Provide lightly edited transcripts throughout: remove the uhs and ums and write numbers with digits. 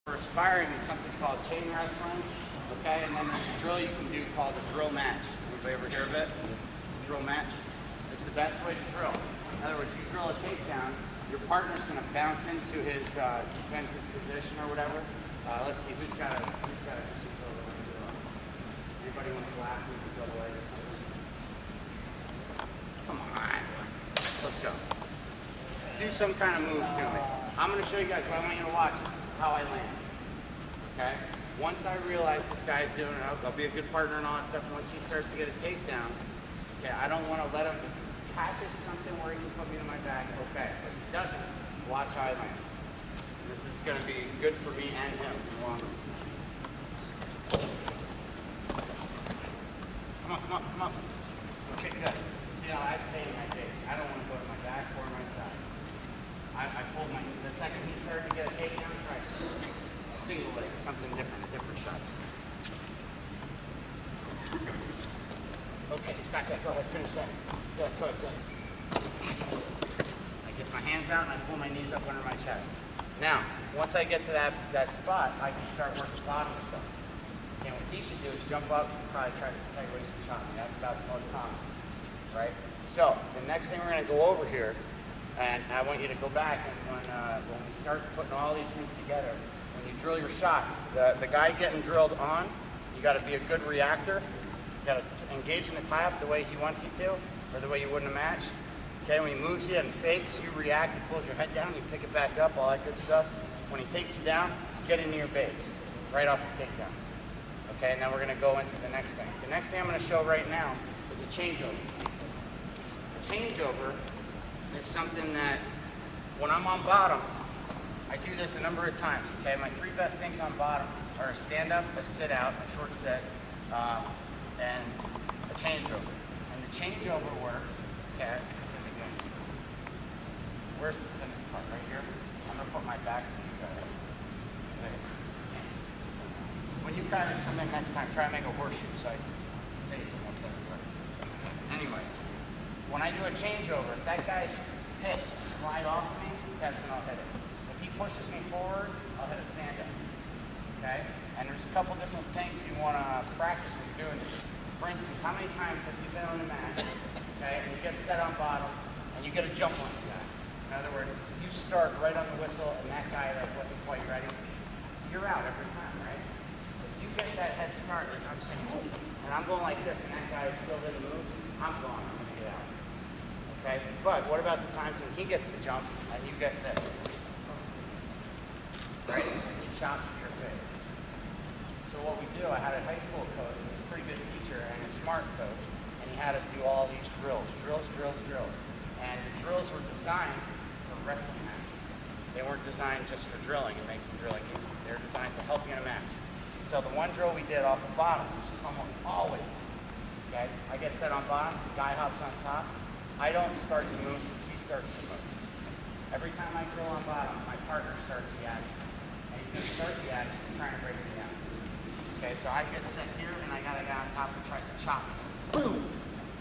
For aspiring is something called chain wrestling, okay? And then there's a drill you can do called a drill match. Anybody ever hear of it? Drill match. It's the best way to drill. In other words, you drill a takedown, your partner's going to bounce into his defensive position or whatever. Let's see, who's got a anybody want to laugh and go away or something? Come on, let's go. Do some kind of move to me. I'm going to show you guys what I want you to watch. Is how I land. Okay? Once I realize this guy's doing it, I'll be a good partner and all that stuff. And once he starts to get a takedown, okay, I don't want to let him catches something where he can put me in my back. Okay, if he doesn't, watch how I land. This is going to be good for me and him in the long run. Come on, come on, come on. Okay, good. See how I stay in my base. I don't want to go to my back or my side. I pulled the second he started to get a takedown, try single leg, something different, a different shot. Okay, he's got that. Go ahead, finish that. Good, good, good. I get my hands out and I pull my knees up under my chest. Now, once I get to that spot, I can start working bottom stuff. And what he should do is jump up and probably try to tight waist and chop me. That's about the most common, right? So, the next thing we're going to go over here, and I want you to go back and when we start putting all these things together, when you drill your shot, the guy getting drilled on, you got to be a good reactor. You got to engage in the tie-up the way he wants you to, or the way you would in a match. Okay, when he moves you and fakes, you react, he pulls your head down, you pick it back up, all that good stuff. When he takes you down, get into your base, right off the takedown. Okay, now we're going to go into the next thing. The next thing I'm going to show right now is a changeover. A changeover is something that, when I'm on bottom, I do this a number of times, okay? My three best things on bottom are a stand-up, a sit-out, a short set, and a changeover. And the changeover works, okay? Where's the thinnest part? Right here? I'm going to put my back to you guys. There. Yes. When you guys come in next time, try and make a horseshoe so I face it up there. Anyway. When I do a changeover, if that guy's hips slide off of me, that's when I'll hit it. If he pushes me forward, I'll hit a stand-up. Okay? And there's a couple different things you want to practice when you're doing this. For instance, how many times have you been on the mat, okay, and you get set on bottom, and you get a jump on the guy? In other words, you start right on the whistle, and that guy like wasn't quite ready, you're out every time, right? If you get that head start, like I'm saying, and I'm going like this, and that guy still didn't move, I'm gone. I'm going to get out. Okay, but what about the times when he gets the jump and you get this? Right? And he chops your face. So what we do, I had a high school coach, a pretty good teacher, and a smart coach, and he had us do all these drills. Drills, drills, drills. And the drills were designed for wrestling matches. They weren't designed just for drilling and making drilling easy. They were designed to help you in a match. So the one drill we did off the bottom, this is almost always, okay? I get set on bottom, the guy hops on top. I don't start to move, he starts to move. Every time I drill on bottom, my partner starts the action. And he's going to start the action trying to break me down. Okay, so I get set here and I got a guy on top who tries to chop me. Boom!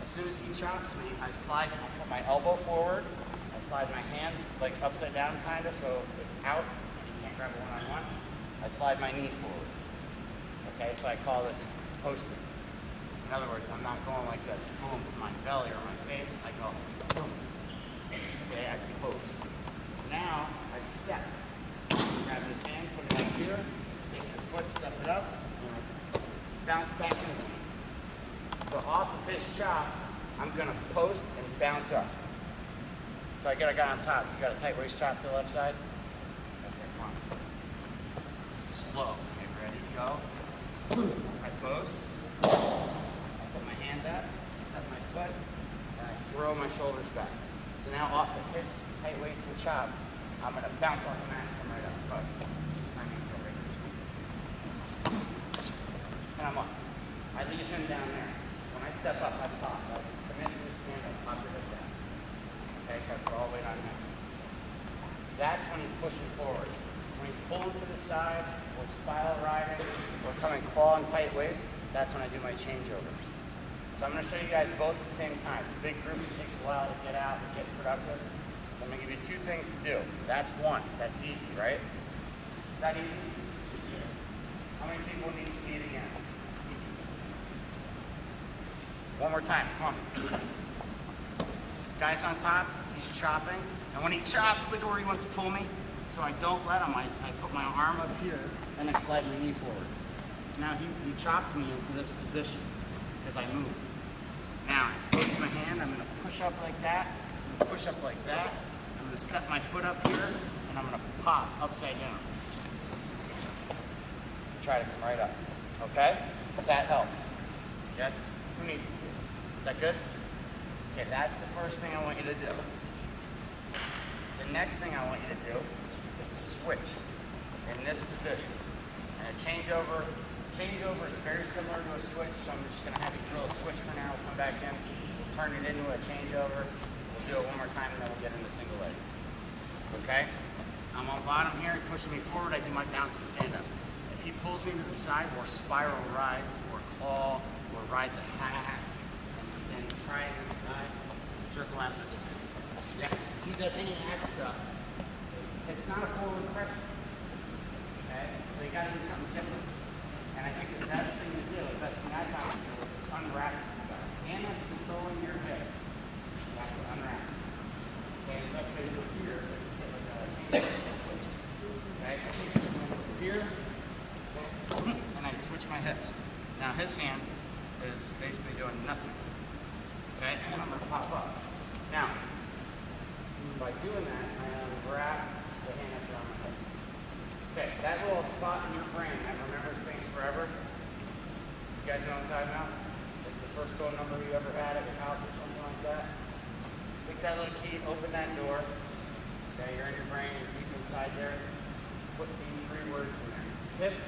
As soon as he chops me, I slide, I put my elbow forward, I slide my hand like upside down kind of so it's out, you can't grab it one-on-one. I slide my knee forward. Okay, so I call this posting. In other words, I'm not going like this, boom, to my belly or my face. I go, boom. Okay, I post. Now, I step. Grab his hand, put it up here, take his foot, step it up, and I bounce back into me. So off of his chop, I'm going to post and bounce up. So I get a guy on top. You got a tight waist chop to the left side? Okay, come on. Slow. Okay, ready, go. I post. Up, step my foot, and I throw my shoulders back. So now off of his tight waist and chop, I'm going to bounce off the mat and come right up. But this time you go right this way. And I'm up. I leave him down there. When I step up, I pop. I come into the stand, I pop your head down. Okay, so I put all the way down there. That's when he's pushing forward. When he's pulling to the side, or spiral riding, or coming claw and tight waist, that's when I do my changeover. So I'm going to show you guys both at the same time. It's a big group. It takes a while to get out and get productive. So I'm going to give you two things to do. That's one. That's easy, right? Is that easy? How many people need to see it again? One more time, come on. Guy's on top, he's chopping. And when he chops, look where he wants to pull me. So I don't let him. I put my arm up here and I slide my knee forward. Now he chopped me into this position as I move. Now, close my hand, I'm going to push up like that, push up like that. I'm going to step my foot up here, and I'm going to pop upside down. Try to come right up. Okay? Does that help? Yes? Who needs to see it? Is that good? Okay, that's the first thing I want you to do. The next thing I want you to do is a switch in this position. And a changeover is very similar to a switch, so I'm just going to have you drill a switch for now. We'll come back in, we'll turn it into a changeover. We'll do it one more time, and then we'll get into single legs. Okay? I'm on bottom here, he pushes me forward, I do my bounce and stand up. If he pulls me to the side, or spiral rides, or claw, or rides a half, and then try this guy, and circle out this way. Yes, if he does any of that stuff, it's not a forward pressure. Okay? So you got to do something different. And I think the best thing to do, the best thing I found to do, is unwrap this side. Hand that's controlling your hips. You have to unwrap. Okay, the best way to do it here is to get like a change. Okay, I think this one over here, and I switch my hips. Now his hand is basically doing nothing. Okay, and I'm going to pop up. Now, by doing that, I unwrap the hand that's around my hips. Okay, that little spot in your brain that remembers things forever. You guys know what I'm talking about? Like the first phone number you ever had at your house or something like that. Take that little key, open that door. Okay, you're in your brain, you're deep inside there. Put these three words in there. Hips,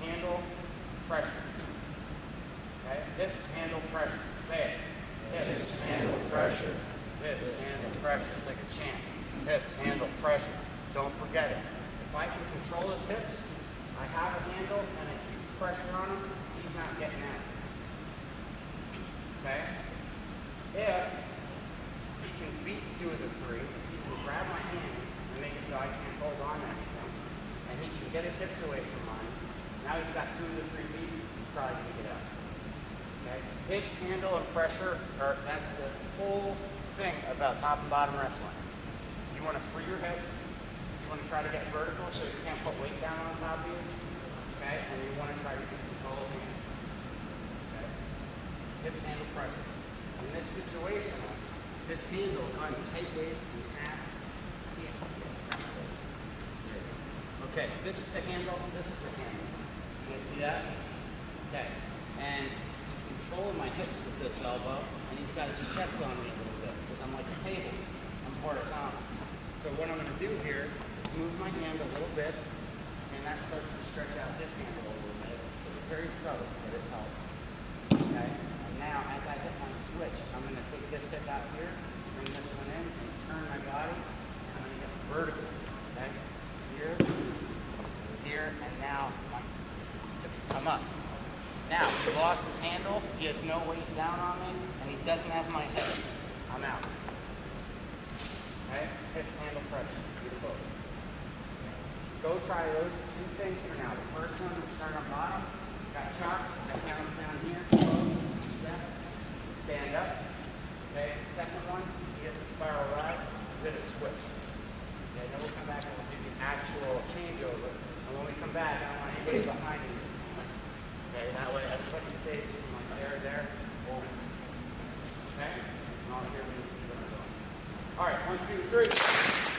handle, pressure. Okay, hips, handle, pressure. Say it. Hips, handle, pressure. Hips, handle, pressure. It's like a chant. Hips, handle, pressure. Don't forget it. If I can control his hips, I have a handle and I keep pressure on him, he's not getting out. Okay? If he can beat two of the three, he can grab my hands and make it so I can't hold on to anything, and he can get his hips away from mine. Now he's got two of the three feet, he's probably going to get out. Okay? Hips, handle, and pressure, that's the whole thing about top and bottom wrestling. You want to free your hips. You want to try to get vertical so you can't put weight down on top of you, okay? And you want to try to control his hands, okay? Hips, handle, pressure. In this situation, this handle, go ahead and take waist and tap. Okay, this is a handle, this is a handle. You see that? Okay, and he's controlling my hips with this elbow, and he's got his chest on me a little bit, because I'm like a table. I'm horizontal. So what I'm going to do here, move my hand a little bit, and that starts to stretch out this hand a little bit. It's very subtle, but it helps. Okay? And now, as I hit my switch, I'm going to take this hip out here, bring this one in, and turn my body, and I'm going to get vertical. Okay? Here, here, and now my hips come up. Now, he lost his handle, he has no weight down on me, and he doesn't have my hips. I'm out. Okay? Hips, handle, pressure. Do the both. Go try those two things for now. The first one, we start on bottom. Got chops. That counts down here. Close. Step. Stand up. Okay. The second one, you get the spiral ride. Then a switch. Okay. Then we'll come back and we'll do the actual changeover. And when we come back, I want to hit behind you this time. Okay. That way, everybody stays from like there. Hold it. Okay. And all here means. All right, 1, 2, 3.